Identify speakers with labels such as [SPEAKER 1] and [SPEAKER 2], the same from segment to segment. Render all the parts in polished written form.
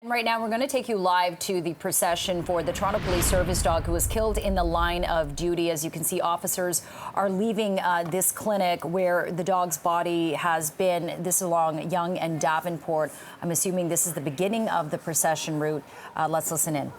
[SPEAKER 1] Right now, we're going to take you live to the procession for the Toronto Police Service dog who was killed in the line of duty. As you can see, officers are leaving this clinic where the dog's body has been. This is along Yonge and Davenport. I'm assuming this is the beginning of the procession route. Let's listen in.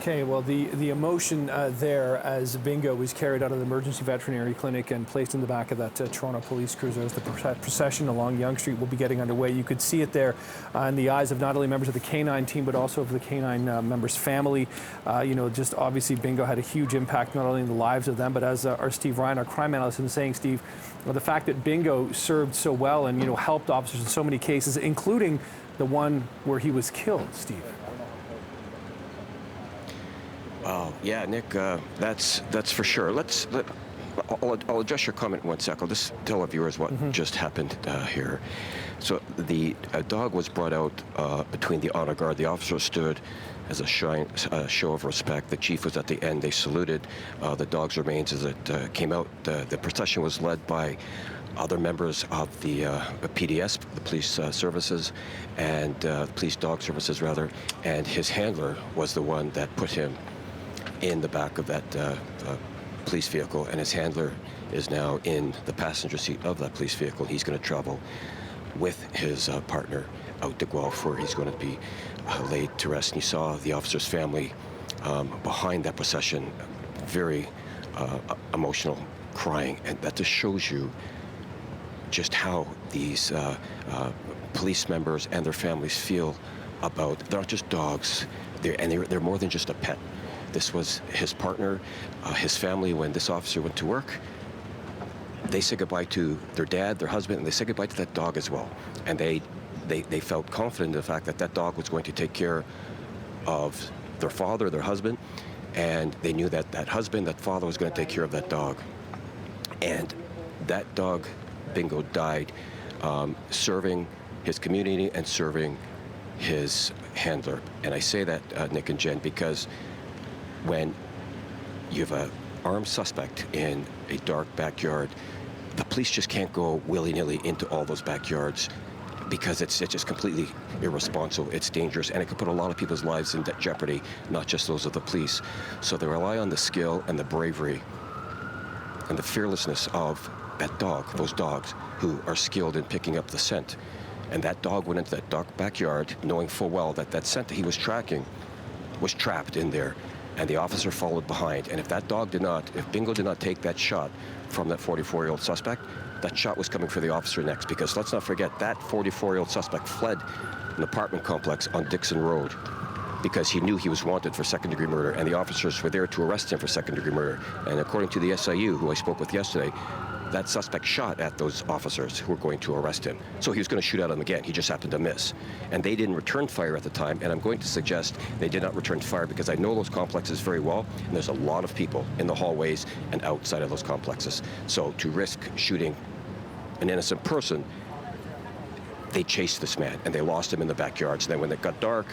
[SPEAKER 2] Okay, well, the emotion there as Bingo was carried out of the emergency veterinary clinic and placed in the back of that Toronto police cruiser as the procession along Yonge Street will be getting underway. You could see it there in the eyes of not only members of the canine team, but also of the canine members' family. You know, just obviously Bingo had a huge impact not only in the lives of them, but as our Steve Ryan, our crime analyst, is saying, Steve, well, the fact that Bingo served so well and, you know, helped officers in so many cases, including the one where he was killed, Steve.
[SPEAKER 3] Yeah, Nick, that's for sure. I'll address your comment in 1 sec. I'll just tell our viewers what just happened here. So the dog was brought out between the honor guard. The officer stood as a show of respect. The chief was at the end. They saluted the dog's remains as it came out. The procession was led by other members of the PDS, the police services, and police dog services, rather, and his handler was the one that put him in the back of that police vehicle, and his handler is now in the passenger seat of that police vehicle. He's going to travel with his partner out to Guelph, where he's going to be laid to rest. And you saw the officer's family behind that procession, very emotional, crying, and that just shows you just how these police members and their families feel about, they're not just dogs, they're more than just a pet. This was his partner, his family. When this officer went to work, they said goodbye to their dad, their husband, and they said goodbye to that dog as well. And they felt confident in the fact that that dog was going to take care of their father, their husband, and they knew that that husband, that father was going to take care of that dog. And that dog, Bingo, died serving his community and serving his handler. And I say that, Nick and Jen, because when you have an armed suspect in a dark backyard, the police just can't go willy-nilly into all those backyards because it's just completely irresponsible. It's dangerous, and it could put a lot of people's lives in jeopardy, not just those of the police. So they rely on the skill and the bravery and the fearlessness of that dog, those dogs who are skilled in picking up the scent. And that dog went into that dark backyard knowing full well that that scent that he was tracking was trapped in there, and the officer followed behind. And if that dog did not, if Bingo did not take that shot from that 44-year-old suspect, that shot was coming for the officer next, because let's not forget that 44-year-old suspect fled an apartment complex on Dixon Road because he knew he was wanted for second-degree murder, and the officers were there to arrest him for second-degree murder. And according to the SIU, who I spoke with yesterday, that suspect shot at those officers who were going to arrest him. So he was going to shoot at them again. He just happened to miss. And they didn't return fire at the time, and I'm going to suggest they did not return fire because I know those complexes very well, and there's a lot of people in the hallways and outside of those complexes. So to risk shooting an innocent person, they chased this man, and they lost him in the backyards. And then when it got dark,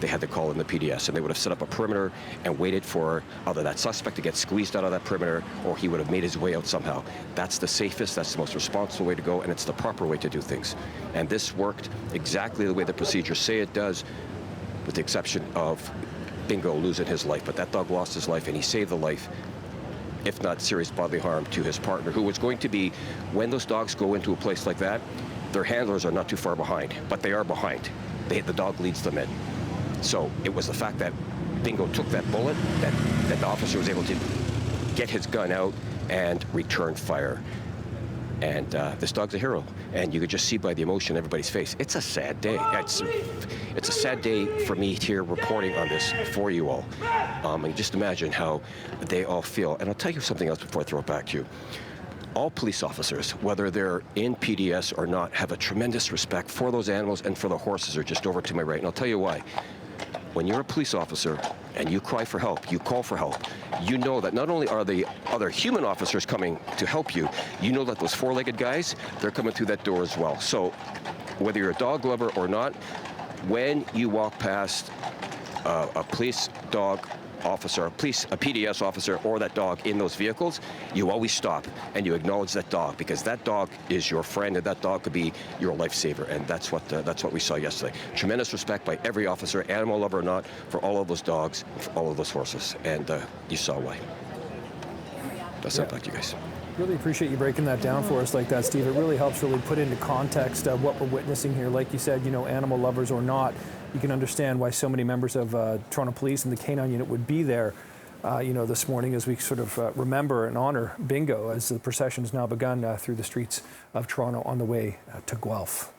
[SPEAKER 3] they had to call in the PDS, and they would have set up a perimeter and waited for either that suspect to get squeezed out of that perimeter, or he would have made his way out somehow. That's the safest, that's the most responsible way to go, and it's the proper way to do things. And this worked exactly the way the procedures say it does, with the exception of Bingo losing his life. But that dog lost his life, and he saved the life, if not serious bodily harm, to his partner, who was going to be, when those dogs go into a place like that, their handlers are not too far behind, but they are behind. The dog leads them in. So it was the fact that Bingo took that bullet that the officer was able to get his gun out and return fire. And this dog's a hero, and you could just see by the emotion in everybody's face. It's a sad day. It's a sad day for me here reporting on this for you all. And just imagine how they all feel. And I'll tell you something else before I throw it back to you. All police officers, whether they're in PDS or not, have a tremendous respect for those animals and for the horses are just over to my right. And I'll tell you why. When you're a police officer and you cry for help, you call for help, you know that not only are the other human officers coming to help you, you know that those four-legged guys, they're coming through that door as well. So whether you're a dog lover or not, when you walk past a police dog officer, a PDS officer, or that dog in those vehicles, you always stop and you acknowledge that dog, because that dog is your friend, and that dog could be your lifesaver. And that's what we saw yesterday. Tremendous respect by every officer, animal lover or not, for all of those dogs, for all of those horses, and you saw why. That's it. Back to you guys.
[SPEAKER 2] Really appreciate you breaking that down for us like that, Steve. It really helps really put into context what we're witnessing here. Like you said, you know, animal lovers or not, you can understand why so many members of Toronto Police and the Canine Unit would be there, you know, this morning as we sort of remember and honor Bingo as the procession has now begun through the streets of Toronto on the way to Guelph.